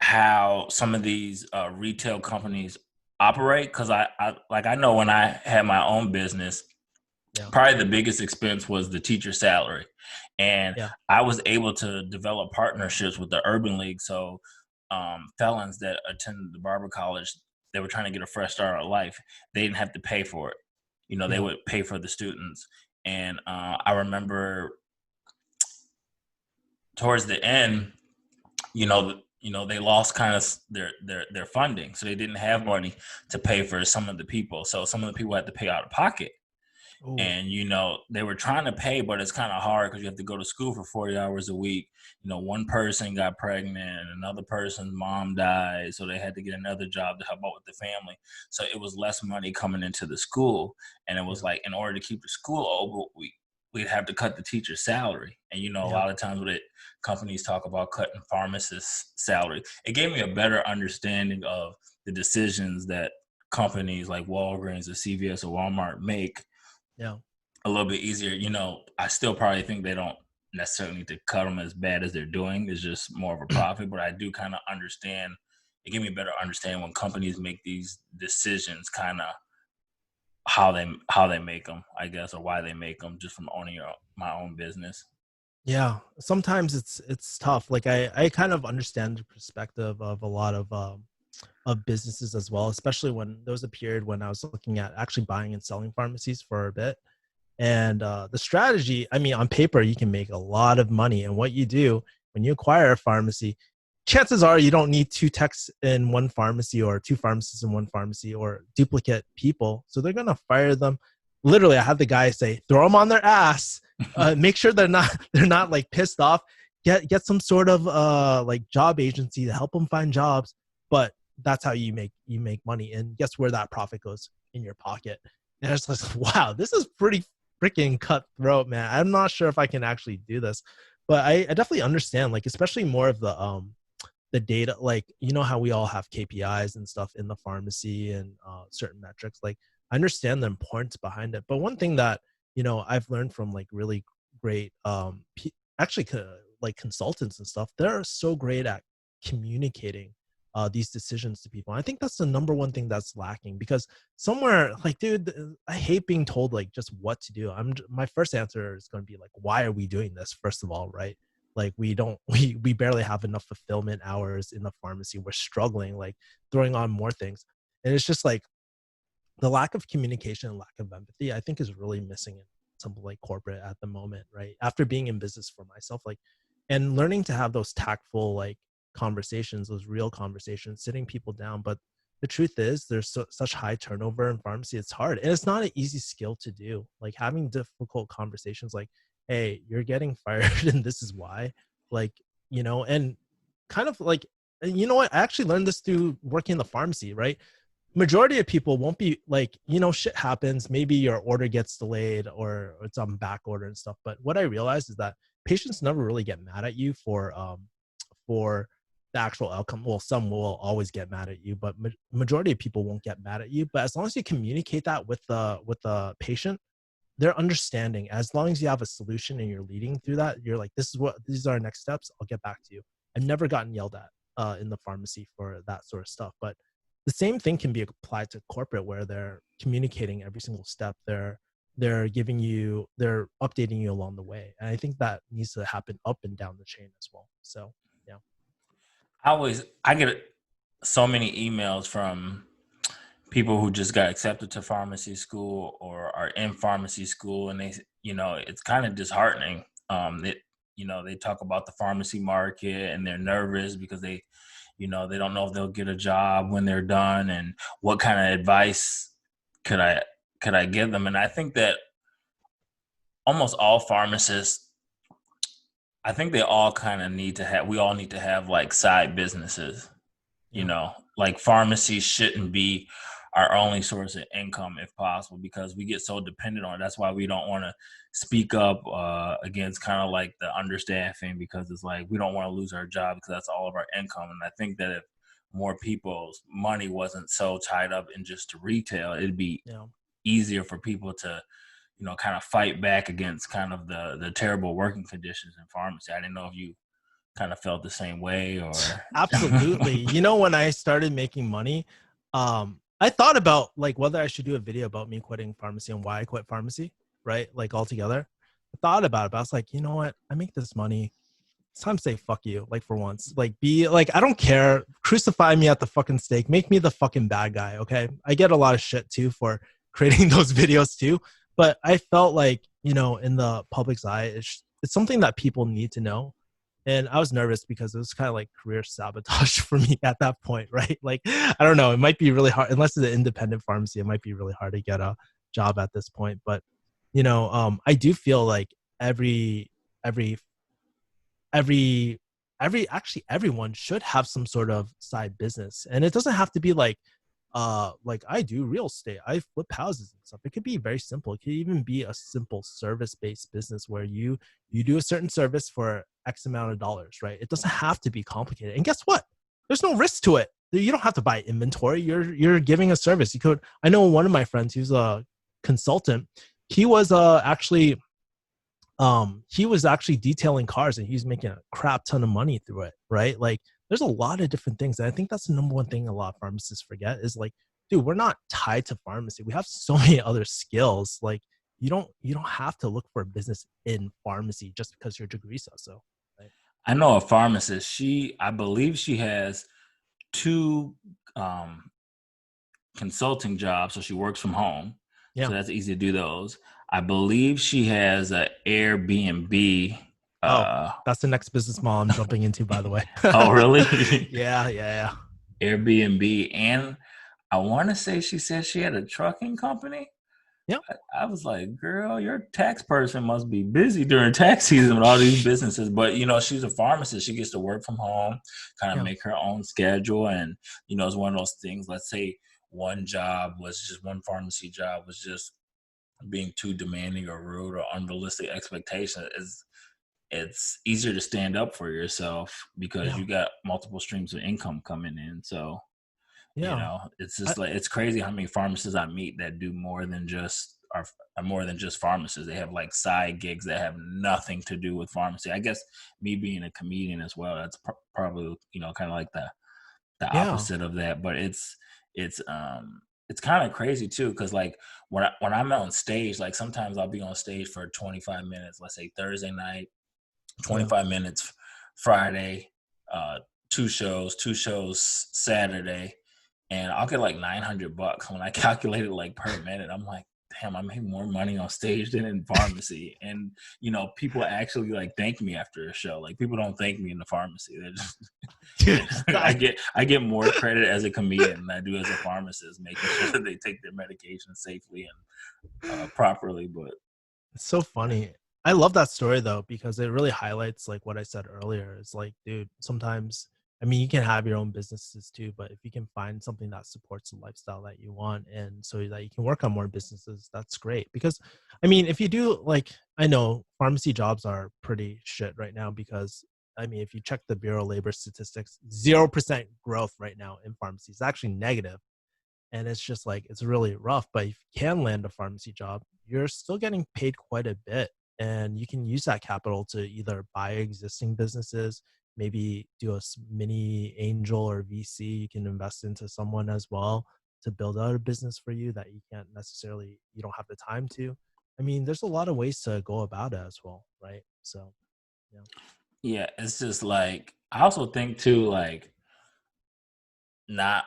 how some of these retail companies operate? Because I know when I had my own business, Yeah. probably the biggest expense was the teacher salary, and Yeah. I was able to develop partnerships with the urban league. So felons that attended the barber college, they were trying to get a fresh start of life, they didn't have to pay for it. They Yeah. would pay for the students. And I remember towards the end, they lost kind of their funding, so they didn't have money to pay for some of the people. So some of the people had to pay out of pocket. Oh, And they were trying to pay, but it's kind of hard because you have to go to school for 40 hours a week. One person got pregnant and another person's mom died, so they had to get another job to help out with the family. So it was less money coming into the school, and it was yeah. like, in order to keep the school open, we'd have to cut the teacher's salary. And a Yeah. lot of times when companies talk about cutting pharmacists' salary, it gave me a better understanding of the decisions that companies like Walgreens or CVS or Walmart make Yeah. a little bit easier. I still probably think they don't necessarily need to cut them as bad as they're doing. It's just more of a profit, but I do kind of understand. It gave me a better understanding when companies make these decisions, kind of how they make them, I guess, or why they make them, just from owning my own business. Yeah. Sometimes it's tough. Like I kind of understand the perspective of a lot of businesses as well, especially when there was a period when I was looking at actually buying and selling pharmacies for a bit. And the strategy, I mean, on paper, you can make a lot of money. And what you do when you acquire a pharmacy, chances are you don't need two techs in one pharmacy or two pharmacists in one pharmacy or duplicate people. So they're going to fire them. Literally, I had the guy say, throw them on their ass. Make sure they're not like pissed off. Get some sort of like job agency to help them find jobs. But that's how you make money. And guess where that profit goes? In your pocket. And it's like, wow, this is pretty freaking cutthroat, man. I'm not sure if I can actually do this, but I definitely understand, like, especially more of the data, like, how we all have KPIs and stuff in the pharmacy and certain metrics. Like, I understand the importance behind it. But one thing that, I've learned from like really great, actually, like consultants and stuff, they're so great at communicating these decisions to people. And I think that's the number one thing that's lacking because somewhere like, dude, I hate being told like just what to do. My first answer is going to be like, why are we doing this? First of all, right? Like we don't, we barely have enough fulfillment hours in the pharmacy. We're struggling, like throwing on more things. And it's just like the lack of communication and lack of empathy, I think is really missing in some like corporate at the moment, right? After being in business for myself, like, and learning to have those tactful, like conversations, those real conversations, sitting people down. But the truth is there's such high turnover in pharmacy. It's hard. And it's not an easy skill to do. Like having difficult conversations like, hey, you're getting fired and this is why, like, and kind of like, and you know what? I actually learned this through working in the pharmacy, right? Majority of people won't be like, shit happens. Maybe your order gets delayed or it's on back order and stuff. But what I realized is that patients never really get mad at you for the actual outcome. Well, some will always get mad at you, but majority of people won't get mad at you. But as long as you communicate that with the patient, they're understanding. As long as you have a solution and you're leading through that, you're like, these are our next steps. I'll get back to you. I've never gotten yelled at in the pharmacy for that sort of stuff. But the same thing can be applied to corporate where they're communicating every single step. They're updating you along the way. And I think that needs to happen up and down the chain as well. So yeah. I get so many emails from people who just got accepted to pharmacy school or are in pharmacy school, and it's kind of disheartening. They talk about the pharmacy market and they're nervous because They don't know if they'll get a job when they're done, and what kind of advice could I give them. And I think that almost all pharmacists, I think they all kind of we all need to have like side businesses. Yeah. Like pharmacy shouldn't be our only source of income if possible, because we get so dependent on it. That's why we don't want to speak up against kind of like the understaffing, because it's like we don't want to lose our job because that's all of our income. And I think that if more people's money wasn't so tied up in just retail, it'd be Yeah. easier for people to kind of fight back against kind of the terrible working conditions in pharmacy. I didn't know if you kind of felt the same way or Absolutely. You know, when I started making money, I thought about like whether I should do a video about me quitting pharmacy and why I quit pharmacy, right? Like altogether. I thought about it, but I was like, you know what? I make this money. It's time to say fuck you, like for once. Like be like, I don't care. Crucify me at the fucking stake. Make me the fucking bad guy. Okay. I get a lot of shit too for creating those videos too. But I felt like, you know, in the public's eye, it's something that people need to know. And I was nervous because it was kind of like career sabotage for me at that point, right? Like, I don't know, it might be really hard, unless it's an independent pharmacy, it might be really hard to get a job at this point. But, you know, I do feel like every every actually everyone should have some sort of side business, and it doesn't have to be like I do real estate, I flip houses and stuff. It could be very simple. It could even be a simple service based business where you do a certain service for x amount of dollars, right? It doesn't have to be complicated. And guess what, there's no risk to it. You don't have to buy inventory. You're giving a service. You could, I know one of my friends who's a consultant, he was he was actually detailing cars and he was making a crap ton of money through it, right? Like there's a lot of different things. And I think that's the number one thing a lot of pharmacists forget is like, dude, we're not tied to pharmacy. We have so many other skills. Like you don't have to look for a business in pharmacy just because your degree says so. Right? I know a pharmacist. I believe she has two consulting jobs, so she works from home. Yeah. So that's easy to do those. I believe she has a Airbnb. Oh, Uh, that's the next business model I'm jumping into, by the way. oh, really? Yeah. Airbnb. And I want to say she said she had a trucking company. Yeah. I was like, girl, your tax person must be busy during tax season with all these businesses. But, she's a pharmacist. She gets to work from home, kind of Yeah. make her own schedule. And, it's one of those things. Let's say one pharmacy job was just being too demanding or rude or unrealistic expectations. It's easier to stand up for yourself because Yeah. you got multiple streams of income coming in. So, Yeah. it's just like, it's crazy how many pharmacists I meet that do more than just are more than just pharmacists. They have like side gigs that have nothing to do with pharmacy. I guess me being a comedian as well, that's probably kind of like the Yeah. opposite of that. But it's kind of crazy too, because like when I'm on stage, like sometimes I'll be on stage for 25 minutes. Let's say Thursday night, Yeah. 25 minutes Friday, uh, two shows Saturday, and I'll get like $900 when I calculate it like per minute. I'm like, damn, I make more money on stage than in pharmacy. And people actually like thank me after a show. Like people don't thank me in the pharmacy. They're just Dude, I get more credit as a comedian than I do as a pharmacist, making sure that they take their medication safely and properly. But it's so funny. I love that story though, because it really highlights like what I said earlier. It's like, dude, sometimes, I mean, you can have your own businesses too, but if you can find something that supports the lifestyle that you want and so that you can work on more businesses, that's great. Because I mean, if you do like, I know pharmacy jobs are pretty shit right now because I mean, if you check the Bureau of Labor statistics, 0% growth right now in pharmacy. It's actually negative. And it's just like it's really rough, but if you can land a pharmacy job, you're still getting paid quite a bit, and you can use that capital to either buy existing businesses, maybe do a mini angel or VC. You can invest into someone as well to build out a business for you that you don't have the time to. I mean, there's a lot of ways to go about it as well, right? So yeah. yeah, it's just like, I also think too, like, not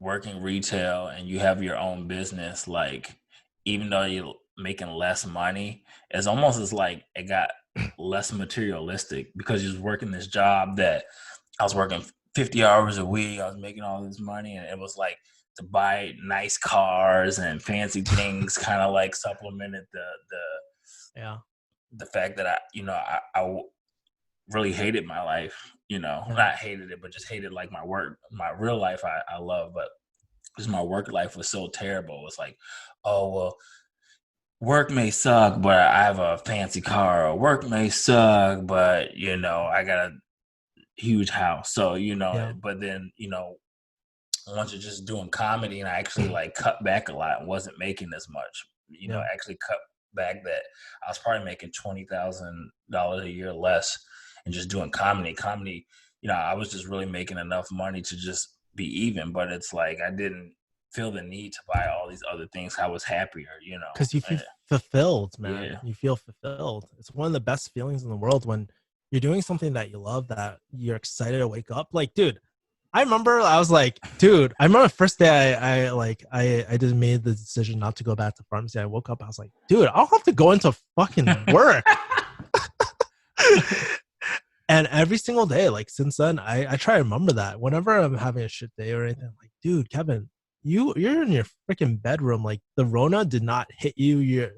working retail and you have your own business, like, even though you're making less money, it's almost as like it got less materialistic because you're working this job that I was working 50 hours a week. I was making all this money, and it was like to buy nice cars and fancy things, kind of like supplemented Yeah. the fact that I really hated my life. Yeah. Not hated it, but just hated like my work, my real life. I love, but because my work life was so terrible. It's like, oh well, work may suck, but I have a fancy car. Or work may suck, but I got a huge house. So Yeah. but then once you're just doing comedy, and I actually like cut back a lot and wasn't making as much. Yeah. Actually cut back that I was probably making $20,000 a year less, and just doing comedy. Comedy, I was just really making enough money to just be even. But it's like I didn't feel the need to buy all these other things. I was happier, Because you feel fulfilled, man. Yeah. You feel fulfilled. It's one of the best feelings in the world when you're doing something that you love, that you're excited to wake up. Like, dude, I remember I was like, dude, I remember the first day I just made the decision not to go back to pharmacy. I woke up, I was like, dude, I'll have to go into fucking work. And every single day, like since then, I try to remember that whenever I'm having a shit day or anything. I'm like, dude, Kevin, you're in your freaking bedroom. Like the Rona did not hit you.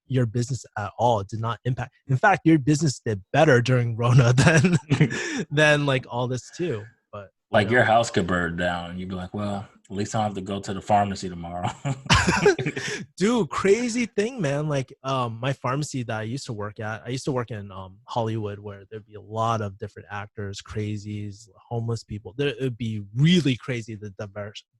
Your business at all. It did not impact. In fact, your business did better during Rona than than like all this too. But Like your house could burn down, and you'd be like, well, at least I don't have to go to the pharmacy tomorrow. dude, crazy thing, man. Like my pharmacy that I used to work at, I used to work in Hollywood, where there'd be a lot of different actors, crazies, homeless people. It would be really crazy, the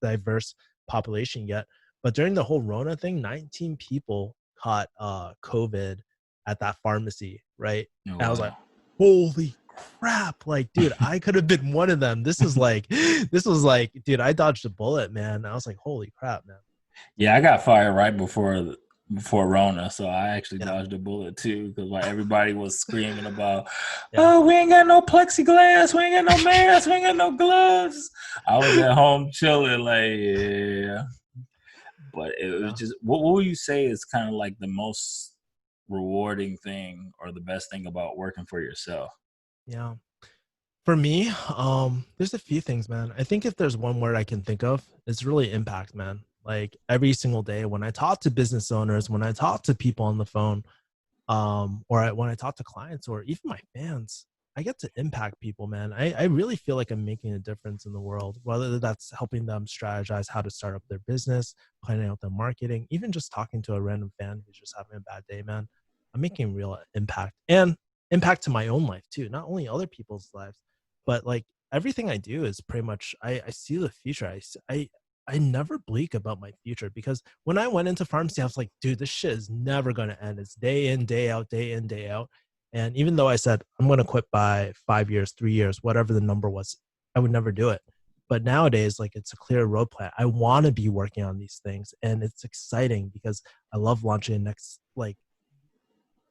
diverse population you get. But during the whole Rona thing, 19 people caught COVID at that pharmacy, right? Oh, And I was like, wow. holy crap. Like, dude, I could have been one of them. This was like, dude, I dodged a bullet, man. I was like, holy crap, man. Yeah, I got fired right before Rona, so I actually Yeah. dodged a bullet too, because like everybody was screaming about, Yeah. "Oh, we ain't got no plexiglass, we ain't got no masks, we ain't got no gloves." I was at home chilling, like, yeah. But it was Yeah. just, what would you say is kind of like the most rewarding thing or the best thing about working for yourself? Yeah. For me, there's a few things, man. I think if there's one word I can think of, it's really impact, man. Like every single day when I talk to business owners, when I talk to people on the phone, when I talk to clients or even my fans, I get to impact people, man. I really feel like I'm making a difference in the world, whether that's helping them strategize how to start up their business, planning out their marketing, even just talking to a random fan who's just having a bad day, man. I'm making real impact, and impact to my own life too, not only other people's lives, but like everything I do is pretty much, I see the future. I never bleak about my future, because when I went into pharmacy, I was like, dude, this shit is never going to end. It's day in, day out, day in, day out. And even though I said, I'm going to quit by 5 years, 3 years, whatever the number was, I would never do it. But nowadays, like it's a clear road plan. I want to be working on these things, and it's exciting because I love launching the next, like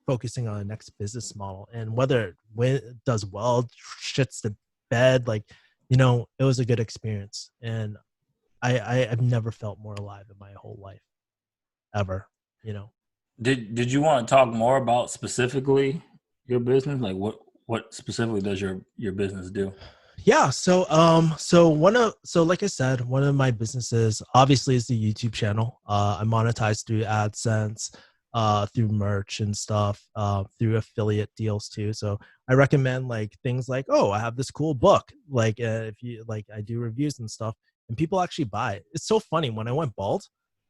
focusing on the next business model, and whether when it does well, shits the bed, like, it was a good experience. And I've never felt more alive in my whole life, ever, you know? Did you want to talk more about specifically your business? Like what specifically does your business do? Yeah. So like I said, one of my businesses obviously is the YouTube channel. I monetize through AdSense, through merch and stuff, through affiliate deals too. So I recommend like things like, oh, I have this cool book. Like if you like, I do reviews and stuff, and people actually buy it. It's so funny. When I went bald,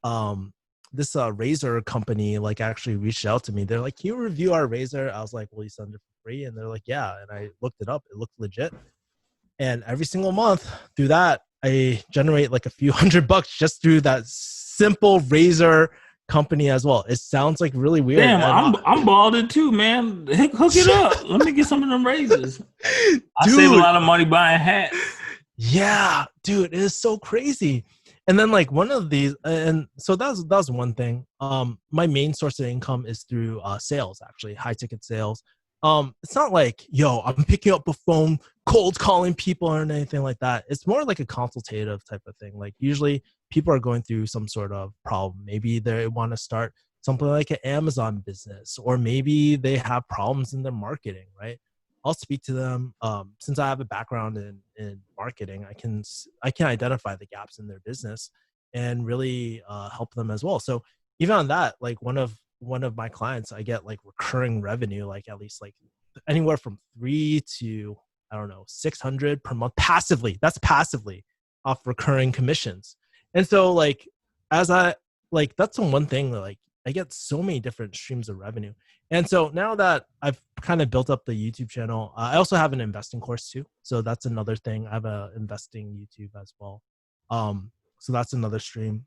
um, this razor company like actually reached out to me. They're like, can you review our razor? I was like, will you send it for free? And they're like, yeah. And I looked it up. It looked legit. And every single month through that, I generate like a few $100 just through that simple razor company as well. It sounds like really weird. Damn, And I'm balding too, man. Hook it up. Let me get some of them raises. I save a dude, lot of money buying hats. yeah, dude, it is so crazy. And then like one of these, and so that was one thing. My main source of income is through sales, actually, high ticket sales. It's not like, yo, I'm picking up a phone, cold calling people or anything like that. It's more like a consultative type of thing. Like usually people are going through some sort of problem. Maybe they want to start something like an Amazon business, or maybe they have problems in their marketing, right? I'll speak to them. Since I have a background in marketing, I can identify the gaps in their business and really help them as well. So even on that, like one of my clients, I get like recurring revenue, like at least like anywhere from 3 to I don't know 600 per month passively. That's passively off recurring commissions. And so like as I like that's the one thing that like I get so many different streams of revenue. And so now that I've kind of built up the YouTube channel, I also have an investing course too. So that's another thing. I have a investing YouTube as well. So that's another stream.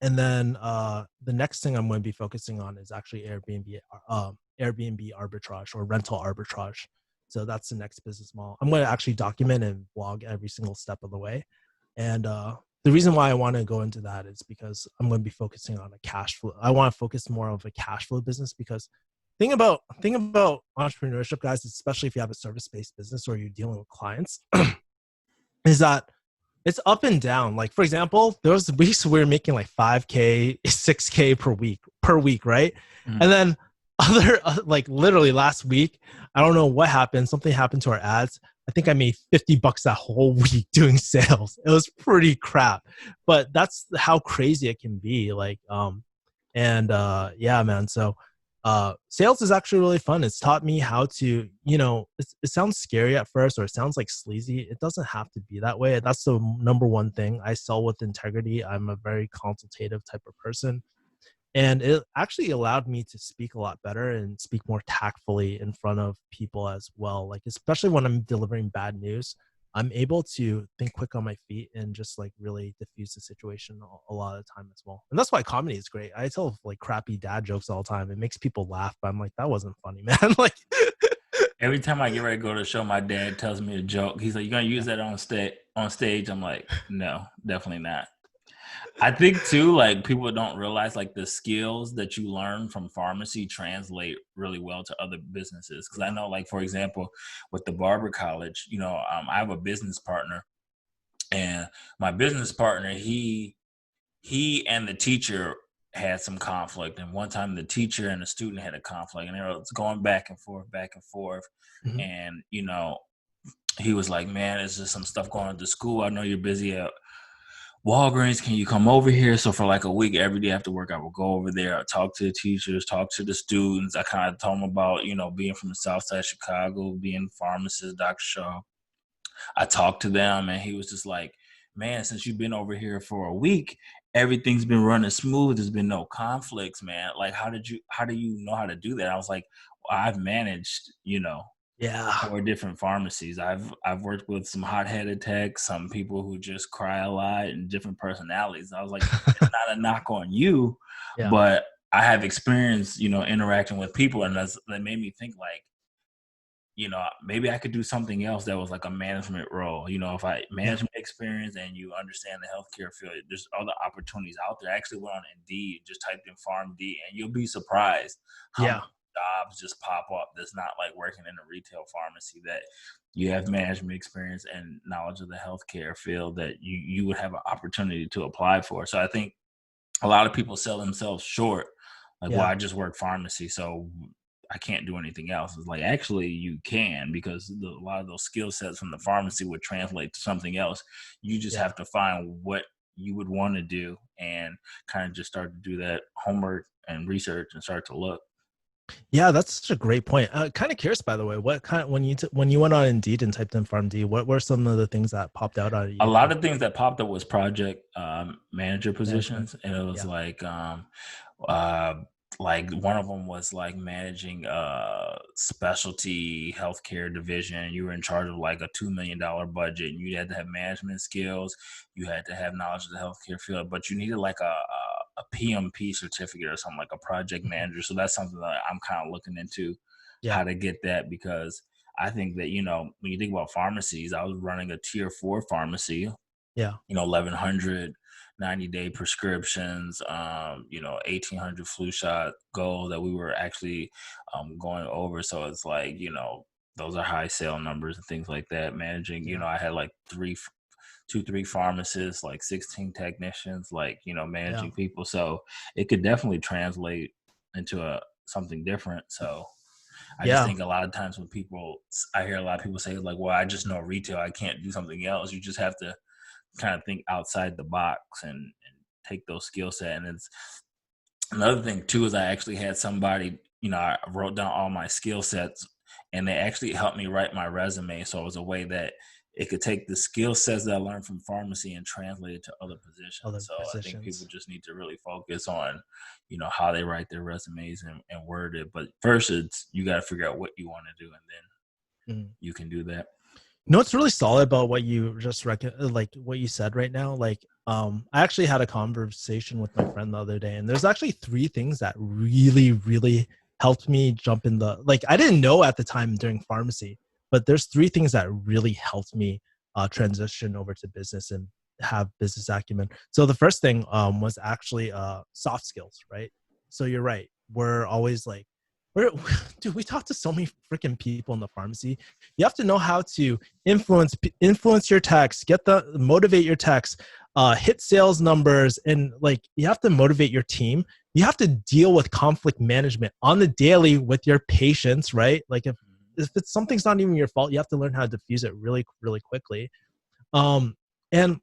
And then the next thing I'm going to be focusing on is actually Airbnb arbitrage or rental arbitrage. So that's the next business model. I'm going to actually document and vlog every single step of the way. And the reason why I want to go into that is because I'm going to be focusing on a cash flow. I want to focus more of a cash flow business because thing about entrepreneurship, guys, especially if you have a service-based business or you're dealing with clients, is that it's up and down. Like for example, there was weeks where we're making like 5K, 6K per week, right? Mm. And then other like literally last week, I don't know what happened. Something happened to our ads. I think I made $50 that whole week doing sales. It was pretty crap, but that's how crazy it can be. Like, yeah, man. So sales is actually really fun. It's taught me how to, you know, it sounds scary at first or it sounds like sleazy. It doesn't have to be that way. That's the number one thing. I sell with integrity. I'm a very consultative type of person. And it actually allowed me to speak a lot better and speak more tactfully in front of people as well. Like, especially when I'm delivering bad news, I'm able to think quick on my feet and just like really diffuse the situation a lot of the time as well. And that's why comedy is great. I tell like crappy dad jokes all the time. It makes people laugh, but I'm like, that wasn't funny, man. Like, Every time I get ready to go to the show, my dad tells me a joke. He's like, "You gonna use yeah, that on stage?" I'm like, "No, definitely not." I think too, like people don't realize like the skills that you learn from pharmacy translate really well to other businesses. Because I yeah, know, like for example, with the barber college, I have a business partner, and my business partner, he and the teacher had some conflict, and one time the teacher and the student had a conflict, and it was going back and forth, mhm, and he was like, "Man, it's just some stuff going on at the school. I know you're busy at Walgreens, can you come over here?" So for like a week, every day after work, I would go over there. I talk to the teachers, talk to the students. I kind of told them about, being from the South Side of Chicago, being pharmacist, Dr. Shaw. I talked to them, and he was just like, "Man, since you've been over here for a week, everything's been running smooth. There's been no conflicts, man. Like, how do you know how to do that?" I was like, well, I've managed, yeah, 4 different pharmacies. I've worked with some hot-headed techs, some people who just cry a lot, and different personalities. I was like, it's not a knock on you, yeah, but I have experience, interacting with people, and that made me think like, maybe I could do something else that was like a management role. If I yeah, management experience and you understand the healthcare field, there's other opportunities out there. I actually went on Indeed, just typed in PharmD, and you'll be surprised how many yeah. jobs just pop up that's not like working in a retail pharmacy, that you have management experience and knowledge of the healthcare field that you would have an opportunity to apply for. So I think a lot of people sell themselves short. Like, well, Yeah, I just work pharmacy, so I can't do anything else. It's like, actually, you can, because a lot of those skill sets from the pharmacy would translate to something else. You just yeah. have to find what you would want to do and kind of just start to do that homework and research and start to look. Yeah, that's such a great point. Kind of curious, by the way, what kind when when you went on Indeed and typed in PharmD, what were some of the things that popped out at A you lot for of things that popped up was project manager management? positions, and it was Yeah, uh, like one of them was like managing specialty healthcare division. You were in charge of like a $2 million budget, and you had to have management skills. You had to have knowledge of the healthcare field, but you needed like a PMP certificate or something, like a project mhm, manager. So that's something that I'm kind of looking into, yeah, how to get that, because I think that, when you think about pharmacies, I was running a tier 4 pharmacy, yeah, 1,100 90-day prescriptions, 1,800 flu shot goal that we were actually going over. So it's like, those are high sale numbers and things like that. Managing, yeah, I had like 3 pharmacists, like 16 technicians, like, yeah. managing people. So it could definitely translate into something different. So I just Yeah. think a lot of times when I hear a lot of people say like, well, I just know retail, I can't do something else. You just have to kind of think outside the box and take those skill set. And it's another thing too is I actually had somebody, I wrote down all my skill sets and they actually helped me write my resume. So it was a way that it could take the skill sets that I learned from pharmacy and translate it to other positions. Other So I think people positions. just need to really focus on, how they write their resumes and word it. But first, you got to figure out what you want to do, and then Mm. you can do that. No, it's really solid about what you just like what you said right now. Like, I actually had a conversation with my friend the other day, and there's actually three things that really, really helped me jump in the like. I didn't know at the time during pharmacy, but there's three things that really helped me transition over to business and have business acumen. So the first thing was actually soft skills, right? So you're right. We're always like, we're dude. We talk to so many freaking people in the pharmacy. You have to know how to influence your text, motivate your text, hit sales numbers, and like you have to motivate your team. You have to deal with conflict management on the daily with your patients, right? Like if it's something's not even your fault, you have to learn how to diffuse it really, really quickly. And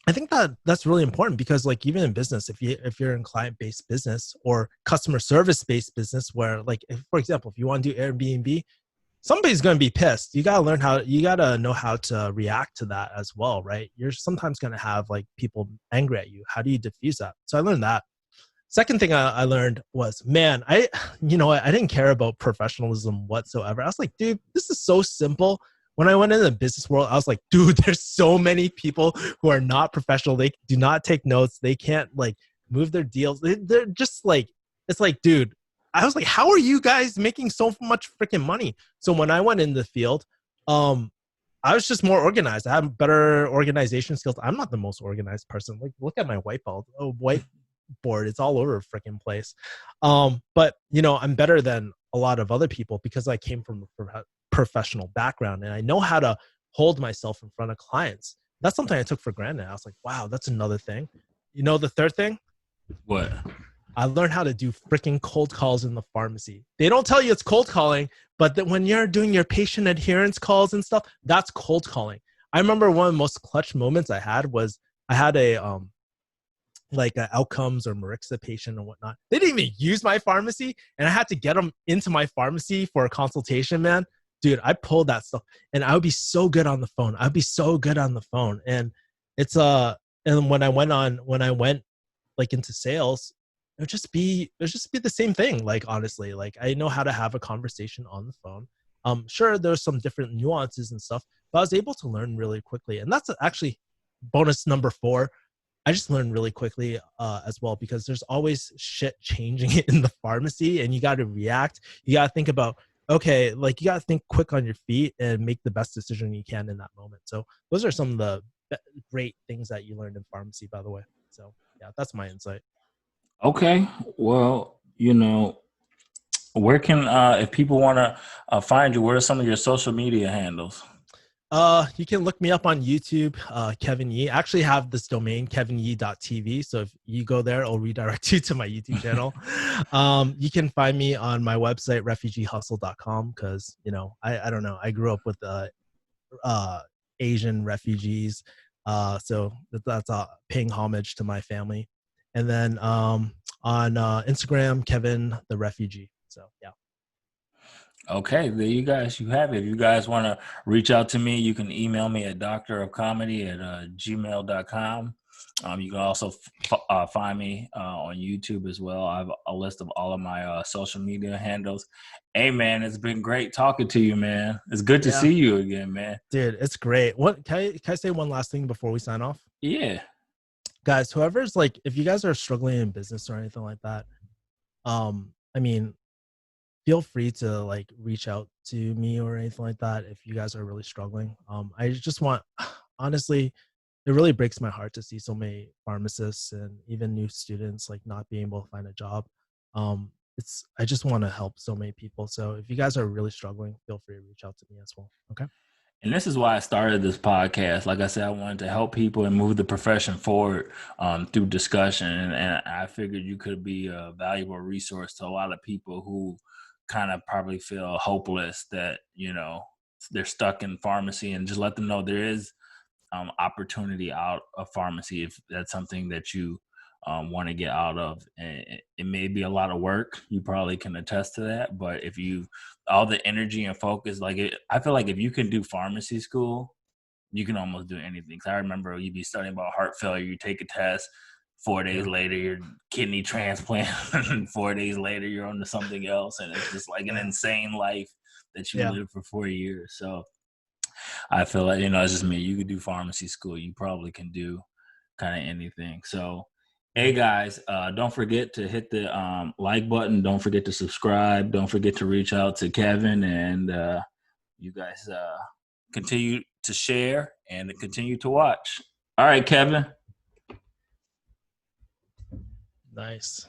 I think that that's really important because like even in business, if you're in client-based business or customer service-based business, where like for example, if you want to do Airbnb, somebody's going to be pissed. You got to know how to react to that as well, right? You're sometimes going to have like people angry at you. How do you diffuse that? So I learned that. Second thing I learned was, man, you know what? I didn't care about professionalism whatsoever. I was like, dude, this is so simple. When I went into the business world, I was like, dude, there's so many people who are not professional. They do not take notes. They can't like move their deals. They're just like, it's like, dude, I was like, how are you guys making so much freaking money? So when I went in the field, I was just more organized. I have better organization skills. I'm not the most organized person. Like, look at my whiteboard. It's all over a freaking place. But you know, I'm better than a lot of other people because I came from a professional background and I know how to hold myself in front of clients. That's something I took for granted. I was like, wow, that's another thing. You know, the third thing, What? I learned how to do freaking cold calls in the pharmacy. They don't tell you it's cold calling, but that when you're doing your patient adherence calls and stuff, that's cold calling. I remember one of the most clutch moments I had was I had a like outcomes or Marixa patient and whatnot. They didn't even use my pharmacy, and I had to get them into my pharmacy for a consultation. Man, dude, I pulled that stuff, and I would be so good on the phone. I'd be so good on the phone, and it's and when I went like into sales, it would just be the same thing. Like honestly, like I know how to have a conversation on the phone. Sure, there's some different nuances and stuff, but I was able to learn really quickly, and that's actually bonus number 4. I just learned really quickly as well because there's always shit changing in the pharmacy and you got to react. You got to think about, okay, like you got to think quick on your feet and make the best decision you can in that moment. So those are some of the great things that you learned in pharmacy, by the way. So yeah, that's my insight. Okay. Well, where can if people want to find you, what are some of your social media handles? You can look me up on YouTube, Kevin Yee. I actually have this domain, kevinyee.tv. So if you go there, it'll redirect you to my YouTube channel. You can find me on my website, refugeehustle.com, because, you know, I don't know. I grew up with Asian refugees. So that's paying homage to my family. And then on Instagram, Kevin the Refugee. So, yeah. Okay, there you guys, you have it. If you guys want to reach out to me, you can email me at doctorofcomedy at gmail.com. You can also find me on YouTube as well. I have a list of all of my social media handles. Hey, man, it's been great talking to you, man. It's good to Yeah. see you again, man. Dude, it's great. What can I say one last thing before we sign off? Yeah. Guys, whoever's like, if you guys are struggling in business or anything like that, I mean, feel free to like reach out to me or anything like that if you guys are really struggling. I just want, honestly, it really breaks my heart to see so many pharmacists and even new students like not being able to find a job. I just want to help so many people. So if you guys are really struggling, feel free to reach out to me as well. Okay. And this is why I started this podcast. Like I said, I wanted to help people and move the profession forward through discussion. And I figured you could be a valuable resource to a lot of people who kind of probably feel hopeless that, you know, they're stuck in pharmacy, and just let them know there is opportunity out of pharmacy if that's something that you want to get out of. And it may be a lot of work. You probably can attest to that. But if you, all the energy and focus, like I feel like if you can do pharmacy school, you can almost do anything. 'Cause I remember you'd be studying about heart failure, you take a test, 4 days Yeah. later, your kidney transplant, and 4 days later, you're on to something else. And it's just like an Yeah. insane life that you Yeah. live for 4 years. So I feel like, you know, it's just me. You could do pharmacy school. You probably can do kind of anything. So, hey Yeah. guys, don't forget to hit the like button. Don't forget to subscribe. Don't forget to reach out to Kevin, and you guys continue to share and continue to watch. All right, Kevin. Nice.